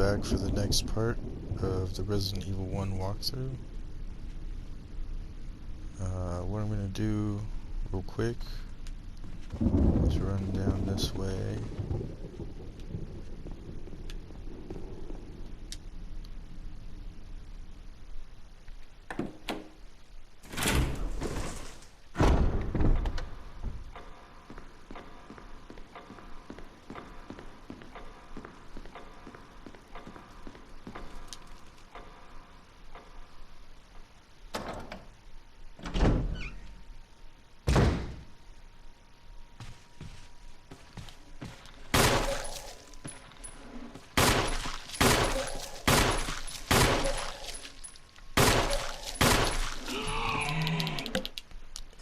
back for the next part of the Resident Evil 1 walkthrough. What I'm going to do real quick is run down this way.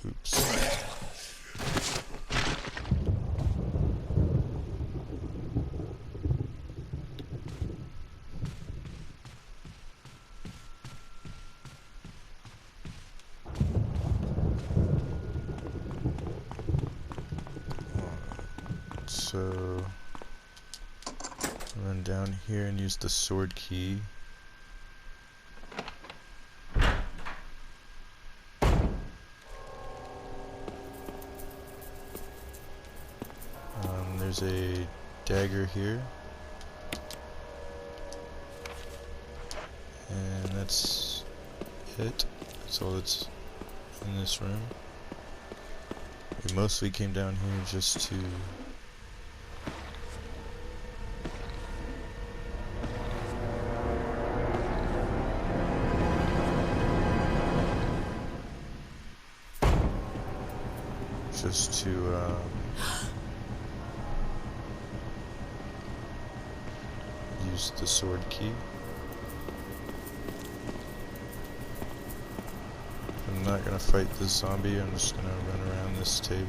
Oops. So, run down here and use the sword key. There's a dagger here, and that's it. That's all that's in this room. We mostly came down here just to use the sword key. I'm not gonna fight this zombie, I'm just gonna run around this table.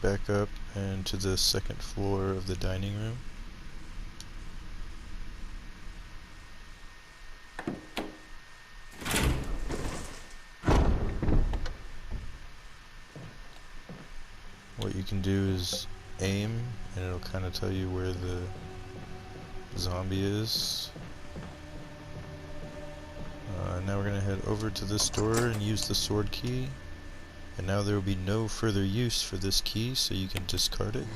Back up and to the second floor of the dining room. What you can do is aim and it'll kind of tell you where the zombie is. Now we're going to head over to this door and use the sword key. And now there will be no further use for this key, so you can discard it.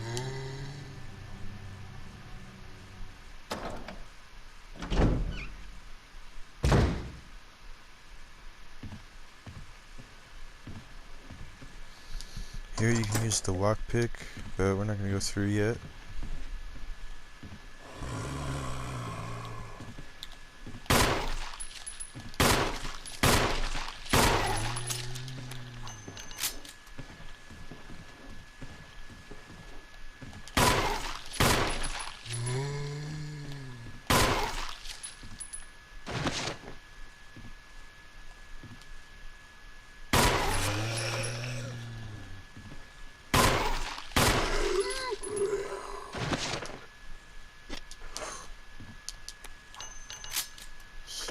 Here you can use the lockpick, but we're not going to go through yet.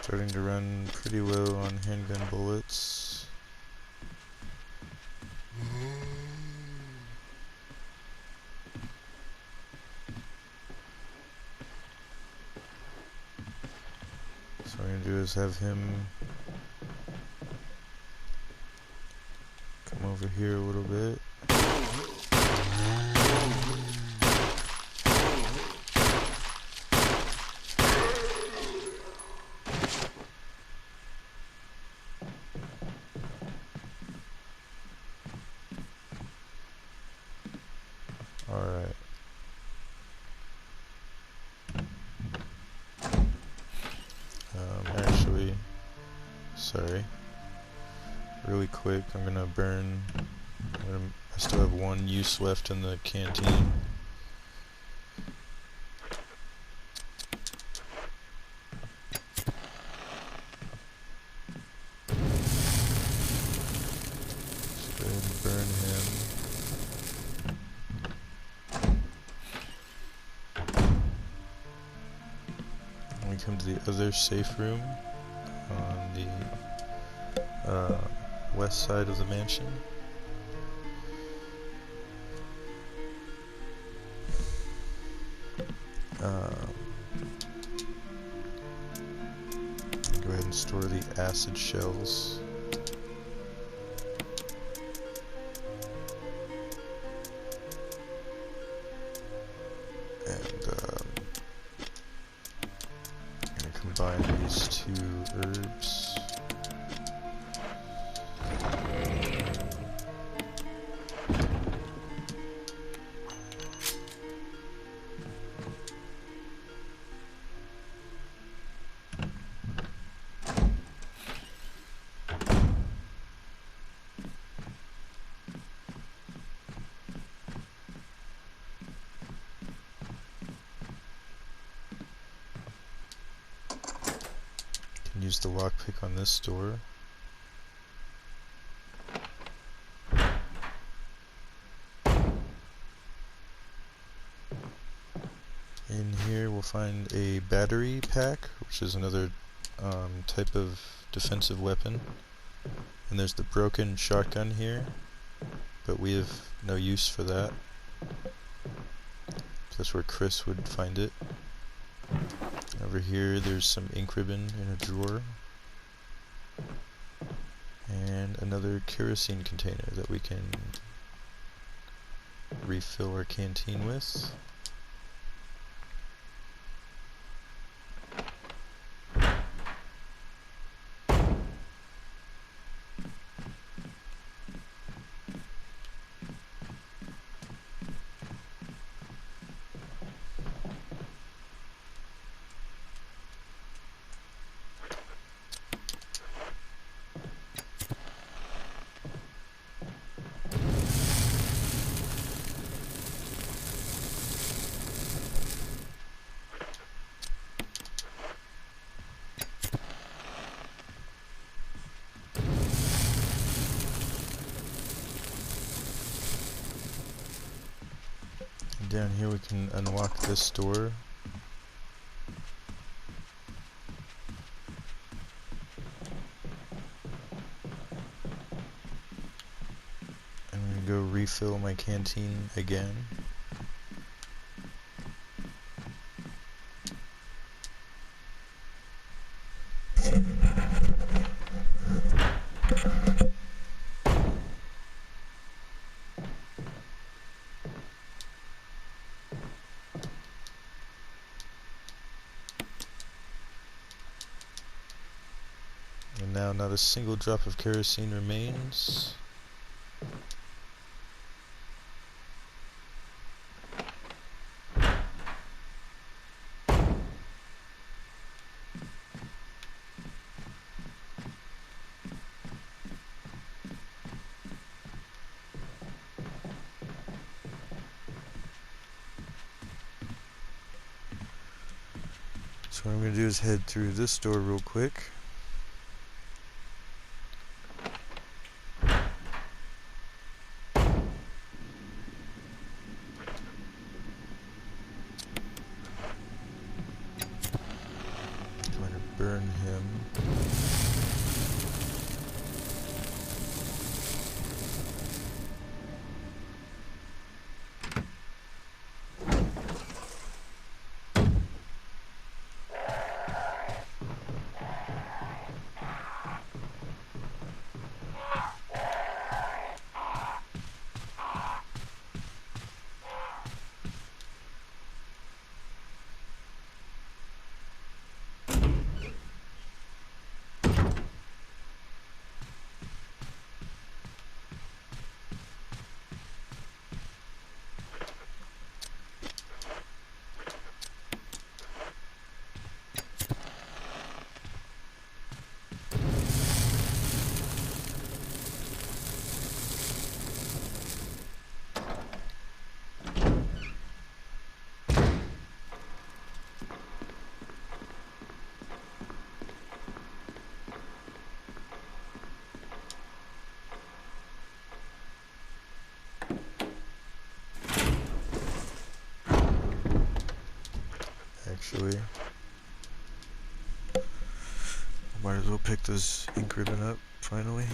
Starting to run pretty low on handgun bullets. So what I'm going to do is have him come over here a little bit. Sorry. Really quick, I'm gonna burn. I still have one use left in the canteen. Let's go ahead and burn him. And we come to the other safe room on the west side of the mansion. Go ahead and store the acid shells. And I'm going to combine these two herbs. Use the lockpick on this door. In here we'll find a battery pack, which is another type of defensive weapon. And there's the broken shotgun here, but we have no use for that. That's where Chris would find it. Over here there's some ink ribbon in a drawer. And another kerosene container that we can refill our canteen with. Down here we can unlock this door. I'm gonna go refill my canteen again. And now not a single drop of kerosene remains. So what I'm going to do is head through this door real quick. Going to burn him. actually. Might as well pick this ink ribbon up, finally.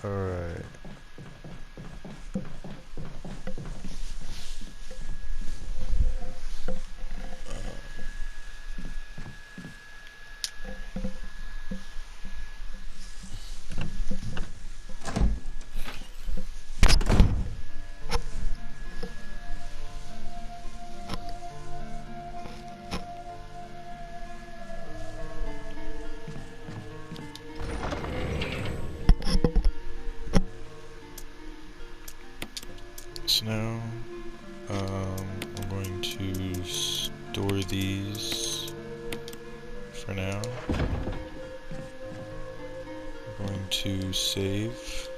Alright. So now, I'm going to store these for now. I'm going to save.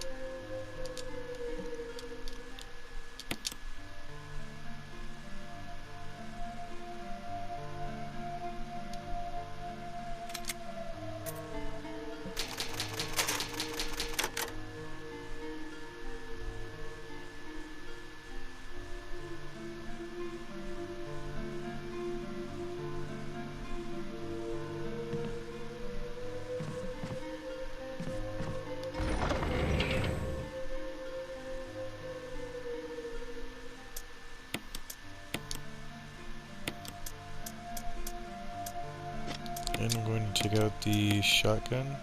And I'm going to take out the shotgun.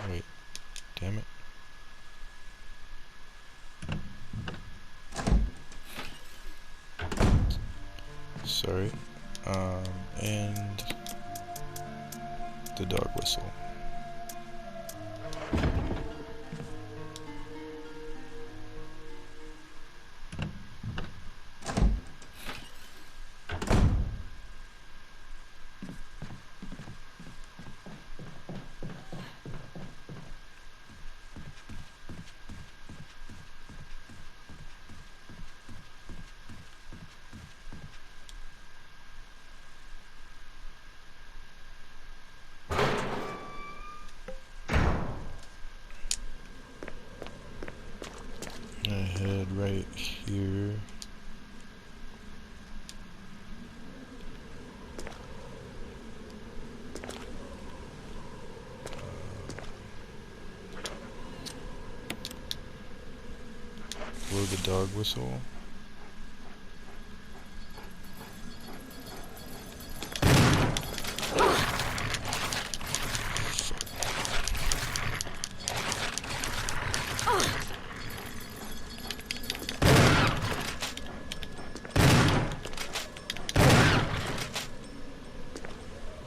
Wait, damn it. Sorry. And the dog whistle. I head right here. Blow the dog whistle.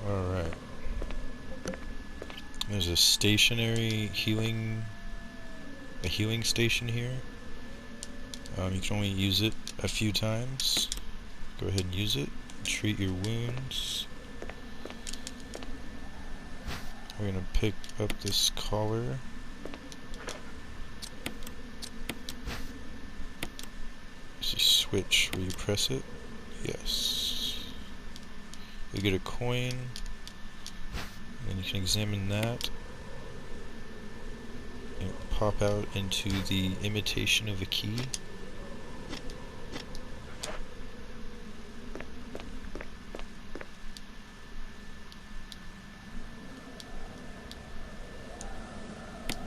Alright. There's a stationary healing station here. You can only use it a few times. Go ahead and use it. Treat your wounds. We're gonna pick up this collar. This is sweet. switch where you press it. Yes. You get a coin, and then you can examine that. And it will pop out into the imitation of a key.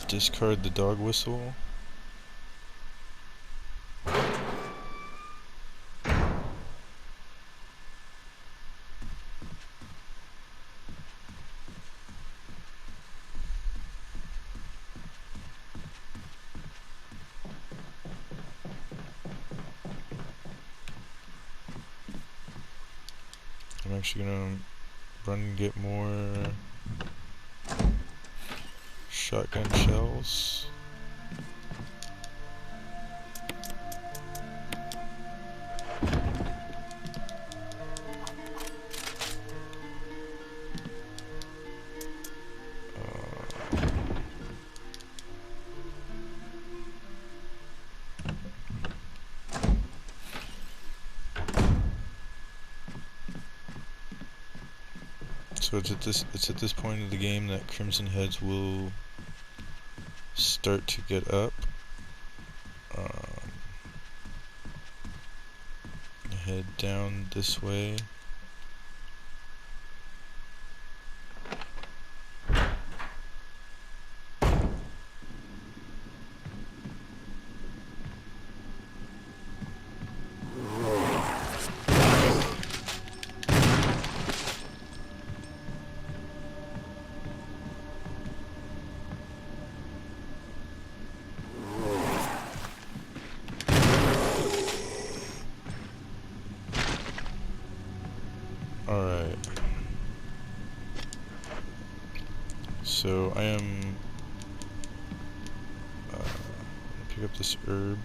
Discard the dog whistle. I'm actually gonna run and get more shotgun shells. So it's at this point of the game that Crimson Heads will start to get up. Head down this way. Alright. So I am pick up this herb.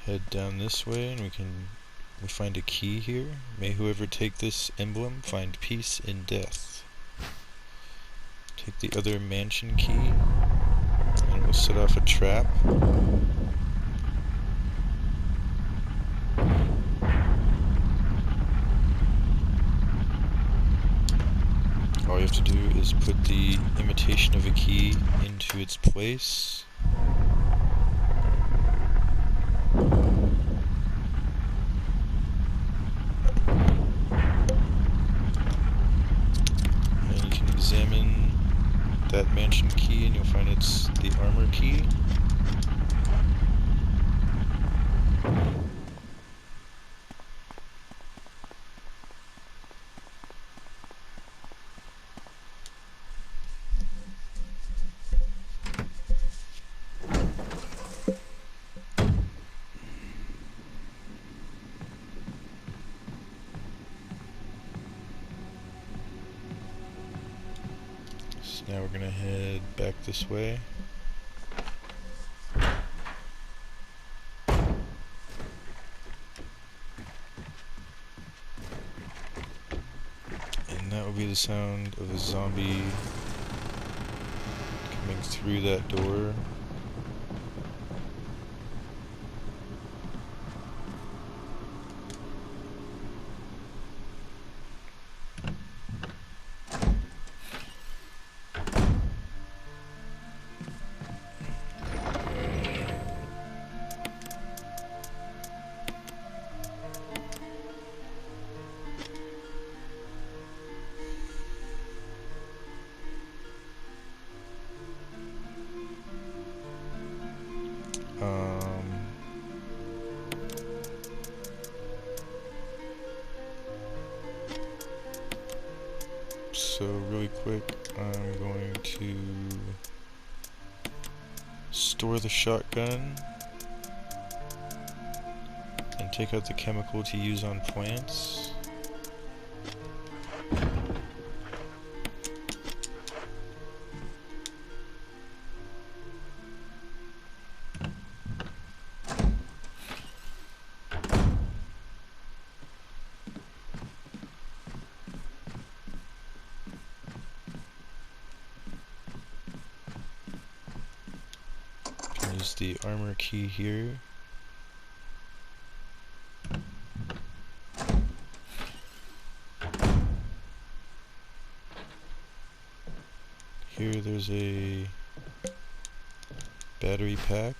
Head down this way, and we find a key here. May whoever take this emblem find peace in death. Take the other mansion key, and it will set off a trap. All you have to do is put the imitation of a key into its place. Examine that mansion key and you'll find it's the armor key. Now we're gonna head back this way. And that will be the sound of a zombie coming through that door. So really quick, I'm going to store the shotgun and take out the chemical to use on plants. Use the armor key here. Here there's a battery pack.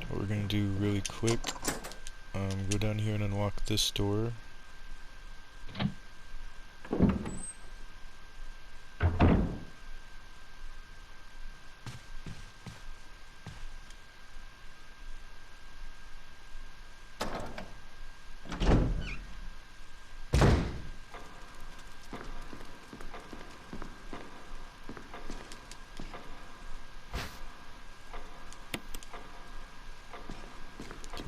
What we're gonna do really quick, go down here and unlock this door.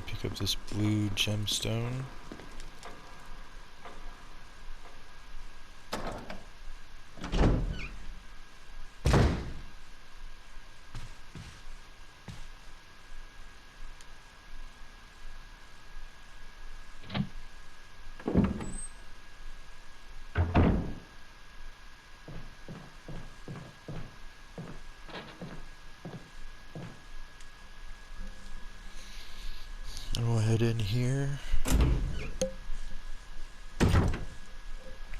Pick up this blue gemstone. And we'll head in here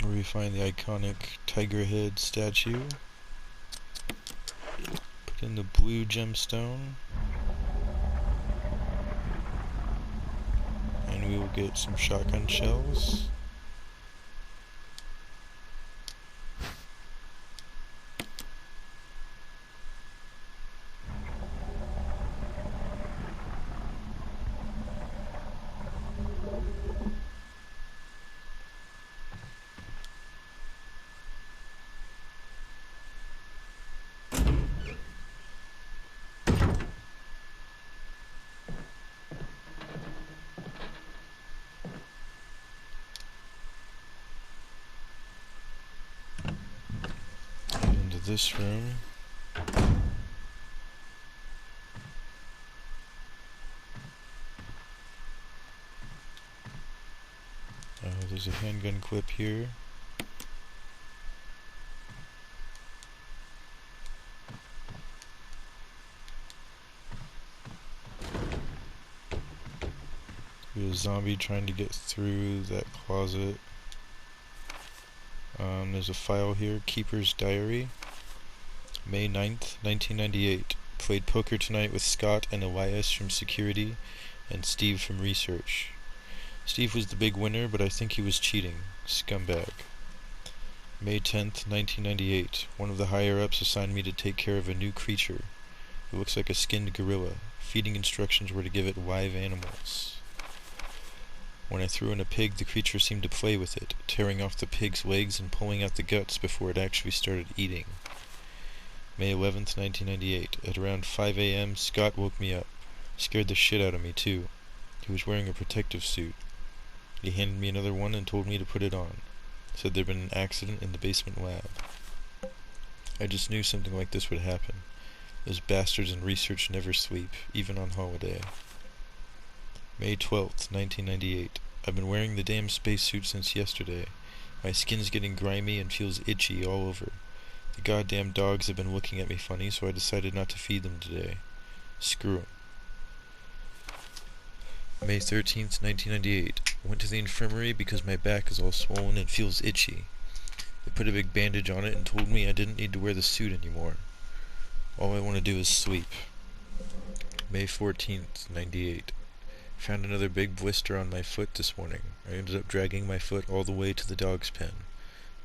where we find the iconic tiger head statue. Put in the blue gemstone, and we will get some shotgun shells. This room. There's a handgun clip here. There's a zombie trying to get through that closet. There's a file here, Keeper's Diary. May 9th, 1998. Played poker tonight with Scott and Elias from security and Steve from research. Steve was the big winner, but I think he was cheating. Scumbag. May 10th, 1998. One of the higher-ups assigned me to take care of a new creature. It looks like a skinned gorilla. Feeding instructions were to give it live animals. When I threw in a pig, the creature seemed to play with it, tearing off the pig's legs and pulling out the guts before it actually started eating. May 11th, 1998. At around 5 a.m., Scott woke me up. Scared the shit out of me, too. He was wearing a protective suit. He handed me another one and told me to put it on. Said there'd been an accident in the basement lab. I just knew something like this would happen. Those bastards in research never sleep, even on holiday. May 12th, 1998. I've been wearing the damn spacesuit since yesterday. My skin's getting grimy and feels itchy all over. The goddamn dogs have been looking at me funny, so I decided not to feed them today. Screw 'em. May 13th, 1998. Went to the infirmary because my back is all swollen and feels itchy. They put a big bandage on it and told me I didn't need to wear the suit anymore. All I want to do is sleep. May 14th, 98. Found another big blister on my foot this morning. I ended up dragging my foot all the way to the dog's pen.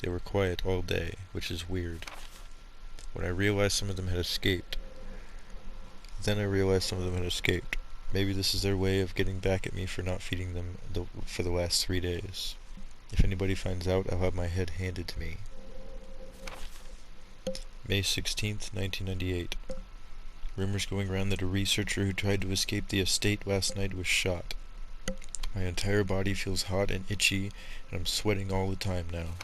They were quiet all day, which is weird. When I realized some of them had escaped. Maybe this is their way of getting back at me for not feeding them for the last 3 days. If anybody finds out, I'll have my head handed to me. May 16th, 1998. Rumors going around that a researcher who tried to escape the estate last night was shot. My entire body feels hot and itchy, and I'm sweating all the time now.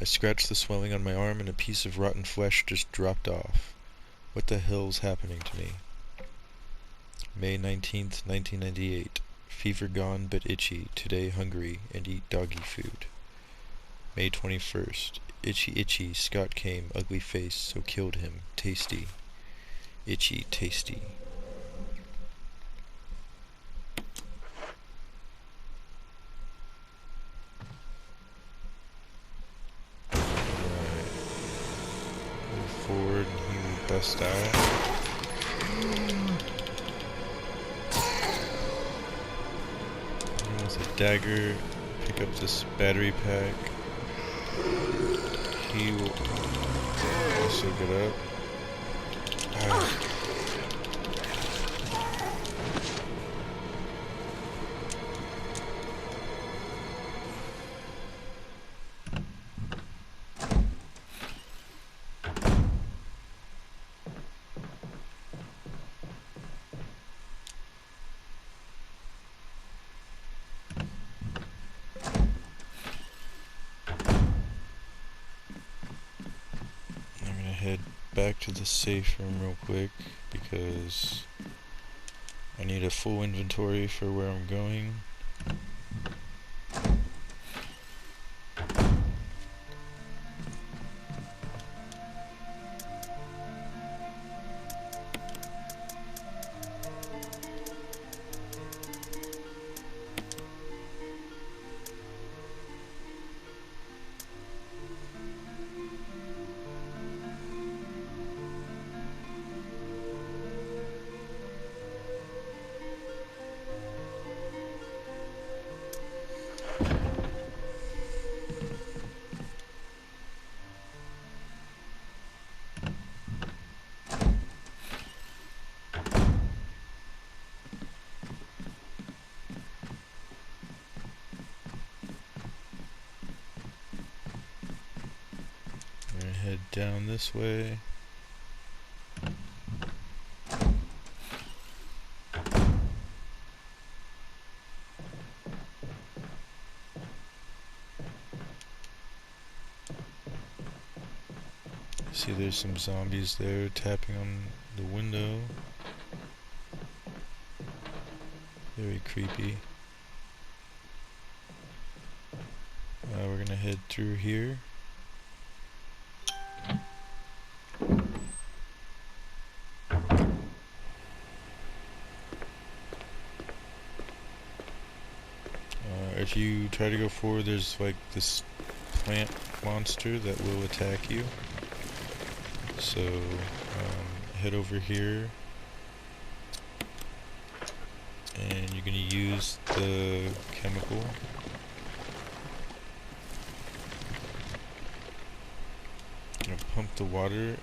I scratched the swelling on my arm and a piece of rotten flesh just dropped off. What the hell's happening to me? May 19th, 1998. Fever gone but itchy. Today hungry and eat doggy food. May 21st. Itchy, itchy, Scott came, ugly face, so killed him. Tasty. Itchy, tasty. Alright. Move forward and he will bust out. And with a dagger, pick up this battery pack. He will also get up. Ah. Head back to the safe room real quick because I need a full inventory for where I'm going. I'm gonna head down this way. See, there's some zombies there tapping on the window. Very creepy. We're gonna head through here. If you try to go forward, there's like this plant monster that will attack you. So head over here, and you're gonna use the chemical. You're gonna pump the water, and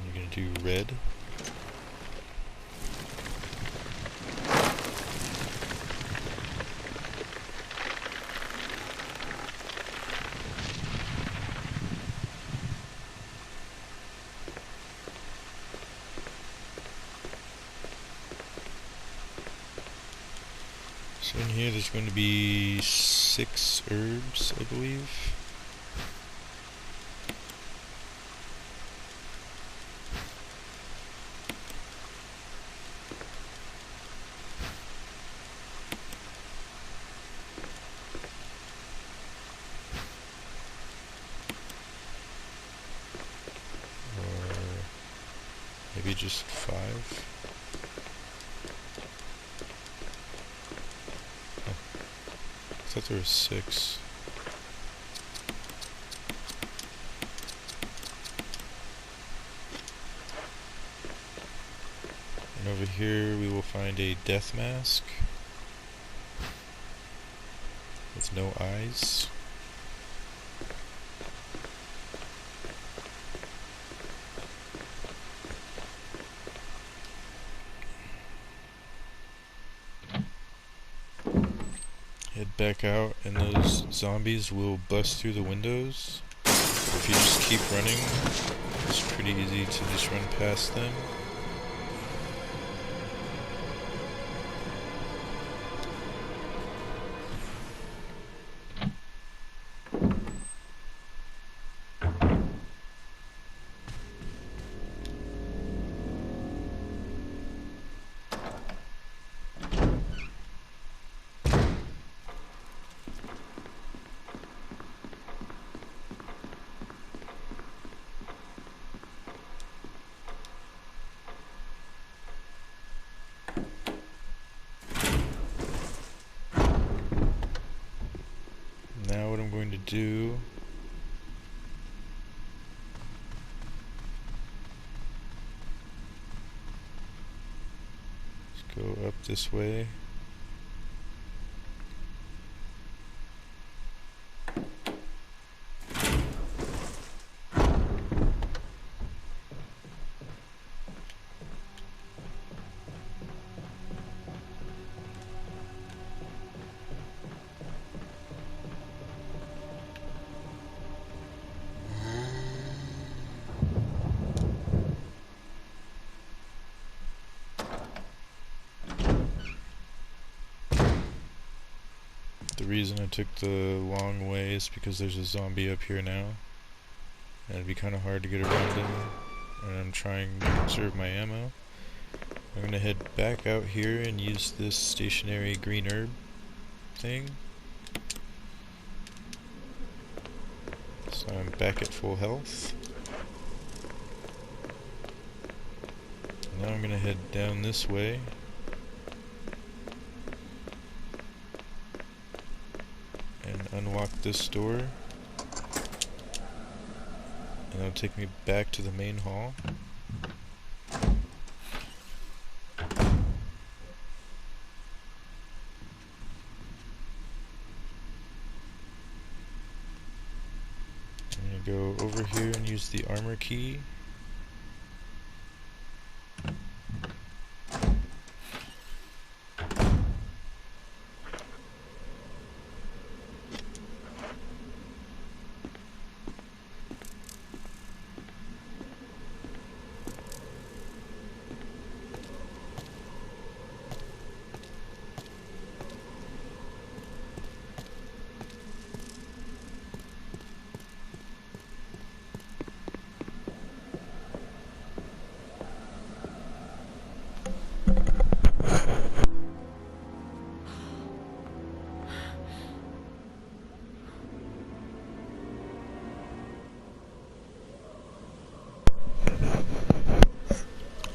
you're gonna do red. So in here there's going to be 6 herbs, I believe. Or maybe just 5. I thought there was 6. And over here we will find a death mask with no eyes. Head back out, and those zombies will bust through the windows. If you just keep running, it's pretty easy to just run past them. do is go up this way. The reason I took the long way is because there's a zombie up here now, and it'd be kind of hard to get around him, and I'm trying to conserve my ammo. I'm gonna head back out here and use this stationary green herb thing. So I'm back at full health. Now I'm gonna head down this way. And unlock this door. And that'll take me back to the main hall. I'm gonna go over here and use the armor key.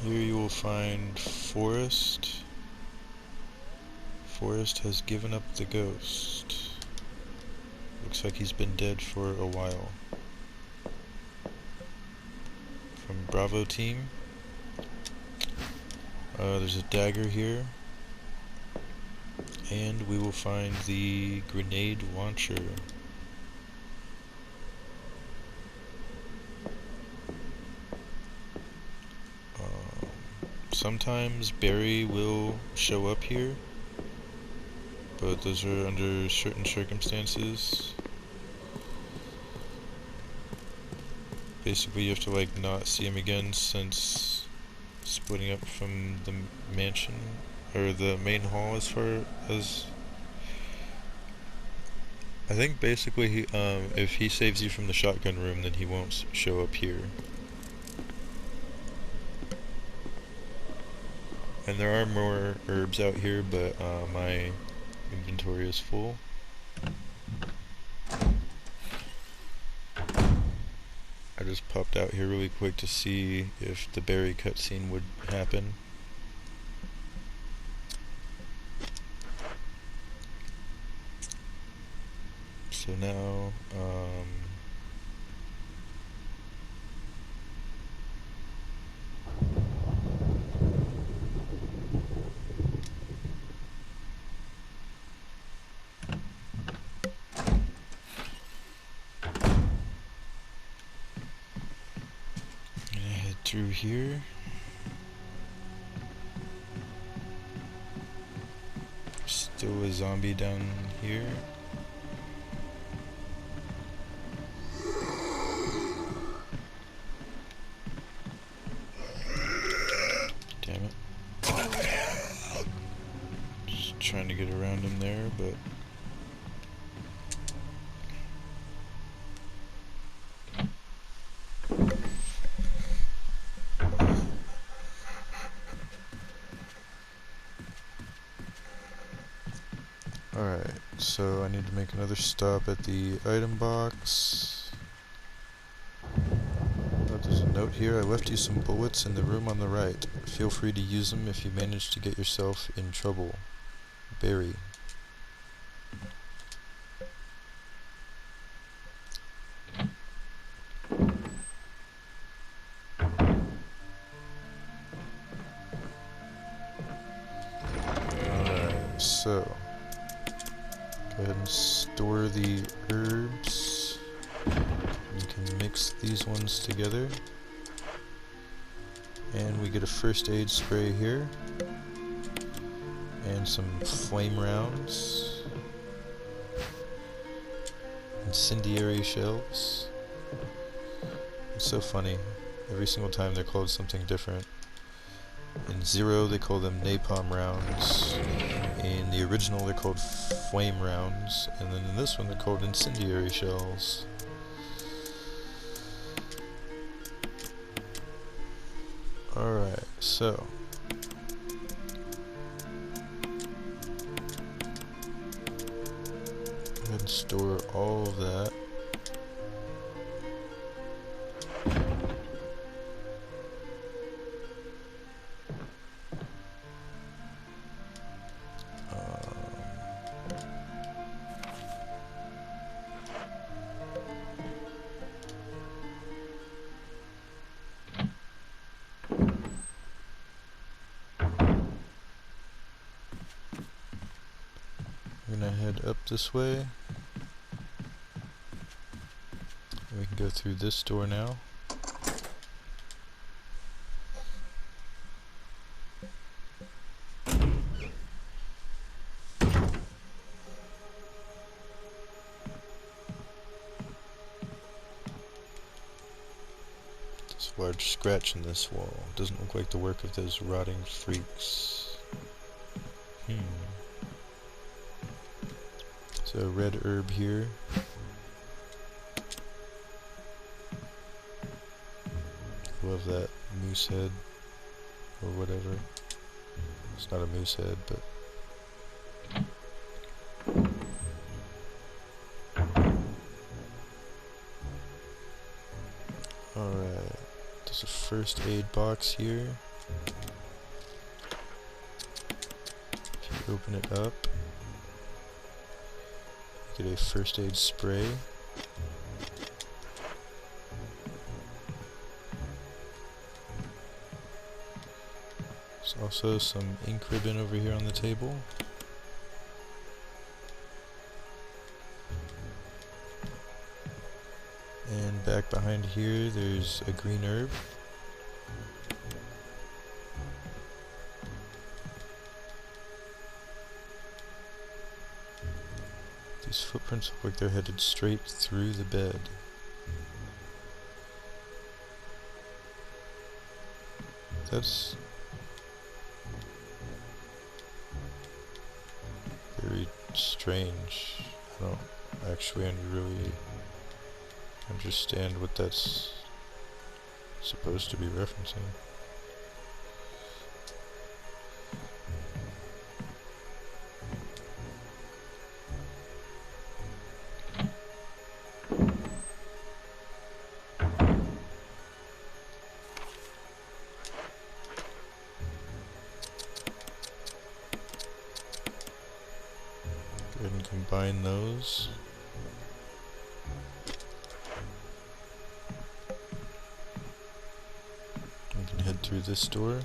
Here you will find Forrest. Forrest has given up the ghost. Looks like he's been dead for a while. From Bravo team. There's a dagger here. And we will find the grenade launcher. Sometimes Barry will show up here, but those are under certain circumstances. Basically you have to like not see him again since splitting up from the mansion, or the main hall as far as... I think basically he, if he saves you from the shotgun room, then he won't show up here. And there are more herbs out here, but my inventory is full. I just popped out here really quick to see if the berry cutscene would happen. So now, through here. Still a zombie down here. Damn it. Just trying to get around him there, but alright, so I need to make another stop at the item box. Oh, there's a note here. I left you some bullets in the room on the right. Feel free to use them if you manage to get yourself in trouble. Barry. So, go ahead and store the herbs. You can mix these ones together. And we get a first aid spray here. And some flame rounds. Incendiary shells. It's so funny. Every single time they're called something different. In Zero they call them napalm rounds. In the original they're called flame rounds. And then in this one they're called incendiary shells. Alright, so go ahead and store all of that. We're gonna head up this way. We can go through this door now. There's a large scratch in this wall. Doesn't look like the work of those rotting freaks. So red herb here. Love that moose head or whatever. It's not a moose head, but alright. There's a first aid box here. If you open it up, get a first aid spray. There's also some ink ribbon over here on the table. And back behind here there's a green herb. These footprints look like they're headed straight through the bed. That's very strange. I don't actually really understand what that's supposed to be referencing. Go ahead and combine those. We can head through this door.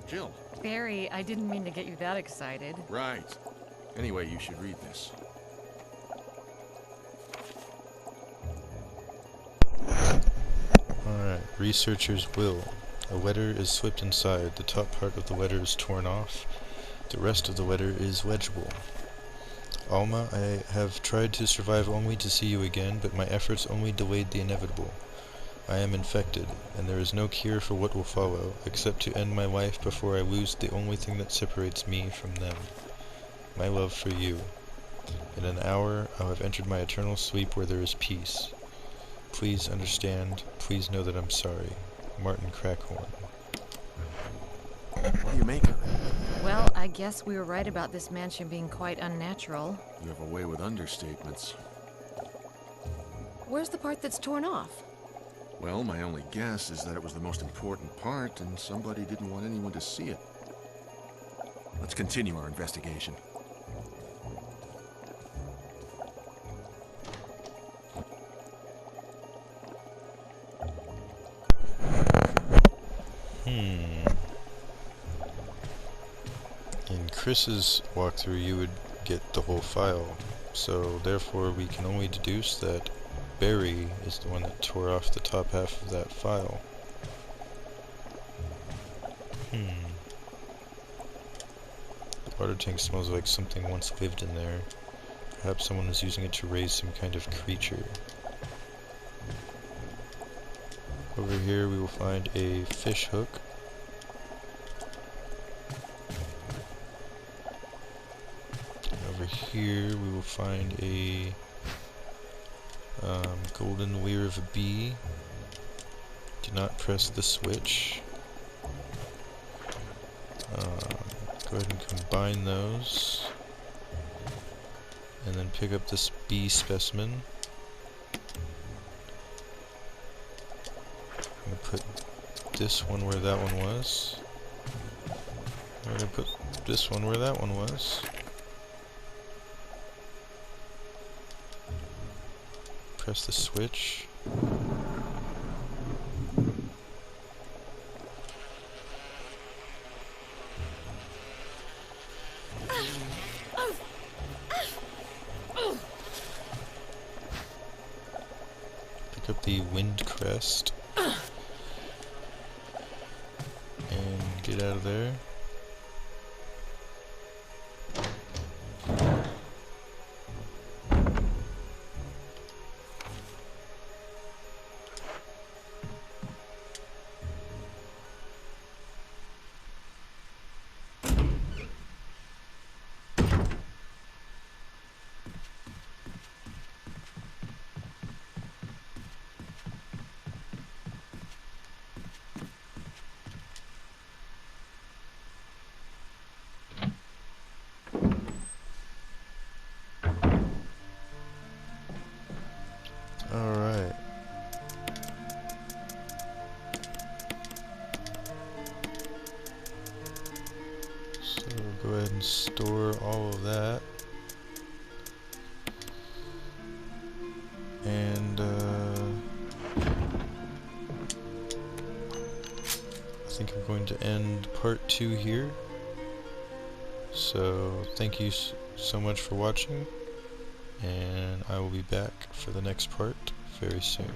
Jill. Barry, I didn't mean to get you that excited. Right. Anyway, you should read this. Alright, researcher's will. A letter is slipped inside. The top part of the letter is torn off. The rest of the letter is legible. Alma, I have tried to survive only to see you again, but my efforts only delayed the inevitable. I am infected, and there is no cure for what will follow, except to end my life before I lose the only thing that separates me from them. My love for you. In an hour, I'll have entered my eternal sleep where there is peace. Please understand. Please know that I'm sorry. Martin Crackhorn. What do you make of it? Well, I guess we were right about this mansion being quite unnatural. You have a way with understatements. Where's the part that's torn off? Well, my only guess is that it was the most important part, and somebody didn't want anyone to see it. Let's continue our investigation. In Chris's walkthrough, you would get the whole file, so therefore we can only deduce that Barry is the one that tore off the top half of that file. The water tank smells like something once lived in there. Perhaps someone was using it to raise some kind of creature. Over here we will find a fish hook. Over here we will find a golden lure of a bee. Do not press the switch. Go ahead and combine those. And then pick up this bee specimen. I'm going to put this one where that one was. I'm going to put this one where that one was. Press the switch. Pick up the wind crest. And get out of there. Alright. So go ahead and store all of that. And I think I'm going to end part 2 here. So thank you so much for watching, and I will be back for the next part very soon.